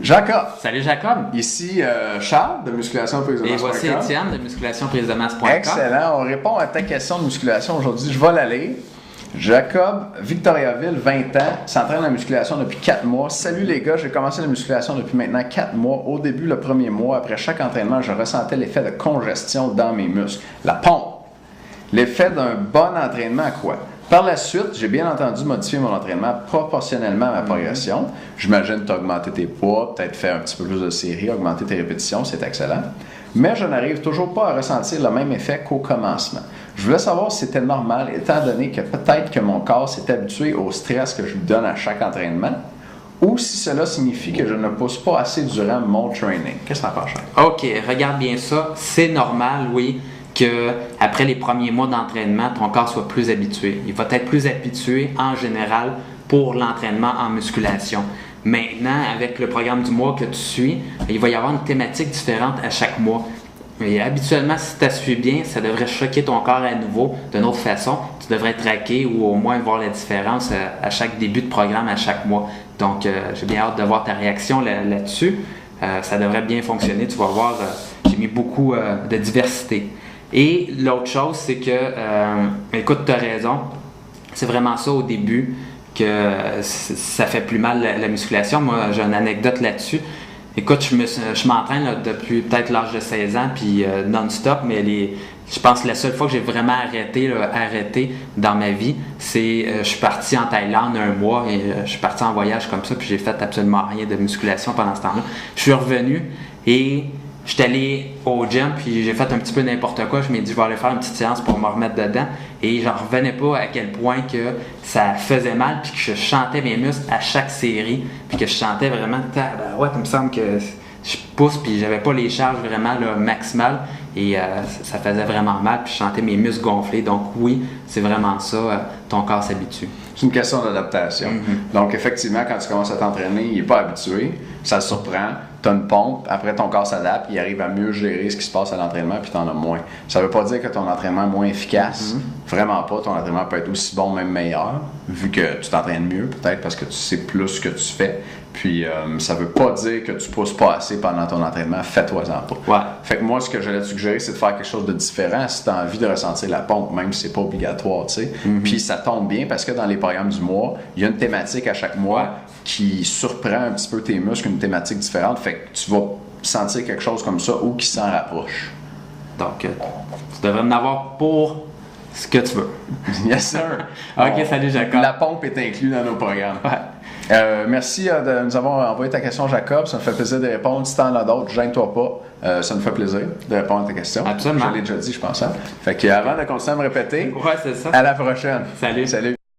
Jacob, Salut Jacob. ici Charles de Musculation Prise de Et Masse. voici Étienne de musculationprisedemasse.com. Excellent, on répond à ta question de musculation aujourd'hui. Je vais la lire. Jacob, Victoriaville, 20 ans, s'entraîne en musculation depuis 4 mois. Salut les gars, j'ai commencé la musculation depuis maintenant 4 mois. Au début, le premier mois, après chaque entraînement, je ressentais l'effet de congestion dans mes muscles. La pompe. L'effet d'un bon entraînement à quoi? Par la suite, j'ai bien entendu modifier mon entraînement proportionnellement à ma progression. J'imagine que tu as augmenté tes poids, peut-être faire un petit peu plus de séries, augmenter tes répétitions, c'est excellent. Mais je n'arrive toujours pas à ressentir le même effet qu'au commencement. Je voulais savoir si c'était normal, étant donné que peut-être que mon corps s'est habitué au stress que je lui donne à chaque entraînement, ou si cela signifie que je ne pousse pas assez durant mon training. Qu'est-ce que tu en penses, Charles? OK, regarde bien ça. C'est normal, oui, qu'après les premiers mois d'entraînement, ton corps soit plus habitué. Il va être plus habitué en général pour l'entraînement en musculation. Maintenant, avec le programme du mois que tu suis, il va y avoir une thématique différente à chaque mois. Et habituellement, si tu as suivi bien, ça devrait choquer ton corps à nouveau d'une autre façon. Tu devrais traquer ou au moins voir la différence à chaque début de programme, à chaque mois. Donc, j'ai bien hâte de voir ta réaction là-dessus. Ça devrait bien fonctionner. Tu vas voir, j'ai mis beaucoup de diversité. Et l'autre chose, c'est que, écoute, tu as raison, c'est vraiment ça au début que ça fait plus mal la musculation. Moi, j'ai une anecdote là-dessus. Écoute, je m'entraîne là, depuis peut-être l'âge de 16 ans, puis non-stop, mais je pense que la seule fois que j'ai vraiment arrêté dans ma vie, c'est je suis parti en Thaïlande un mois et je suis parti en voyage comme ça, puis j'ai fait absolument rien de musculation pendant ce temps-là. Je suis revenu et je suis allé au gym, puis j'ai fait un petit peu n'importe quoi. Je me dit, je vais aller faire une petite séance pour me remettre dedans. Et j'en revenais pas à quel point que ça faisait mal, puis que je chantais mes muscles à chaque série, puis que je chantais vraiment, ouais, il me semble que je pousse, puis j'avais pas les charges vraiment là, maximales, et ça faisait vraiment mal, puis je sentais mes muscles gonfler. Donc oui, c'est vraiment ça, ton corps s'habitue. C'est une question d'adaptation. Donc, effectivement, quand tu commences à t'entraîner, il n'est pas habitué, ça le surprend, tu as une pompe, après ton corps s'adapte, il arrive à mieux gérer ce qui se passe à l'entraînement, puis tu en as moins. Ça ne veut pas dire que ton entraînement est moins efficace, vraiment pas. Ton entraînement peut être aussi bon, même meilleur, vu que tu t'entraînes mieux, peut-être parce que tu sais plus ce que tu fais. Puis, ça ne veut pas dire que tu pousses pas assez pendant ton entraînement, fais-toi-en pas. Ouais. Fait que moi, ce que j'allais te suggérer, c'est de faire quelque chose de différent si tu as envie de ressentir la pompe, même si c'est pas obligatoire, tu sais. Puis ça tombe bien parce que dans les programmes du mois, il y a une thématique à chaque mois qui surprend un petit peu tes muscles, une thématique différente. Fait que tu vas sentir quelque chose comme ça ou qui s'en rapproche. Donc, tu devrais en avoir pour ce que tu veux. Yes, sir. OK, salut Jacob. La pompe est inclue dans nos programmes. Ouais. Merci de nous avoir envoyé ta question, Jacob. Ça me fait plaisir de répondre. Si tu en as d'autres, gêne-toi pas. Ça me fait plaisir de répondre à ta question. Absolument. Je l'ai déjà dit, je pense. Hein? Fait qu'avant de continuer à me répéter, Ouais, c'est ça. à la prochaine. Salut. Salut.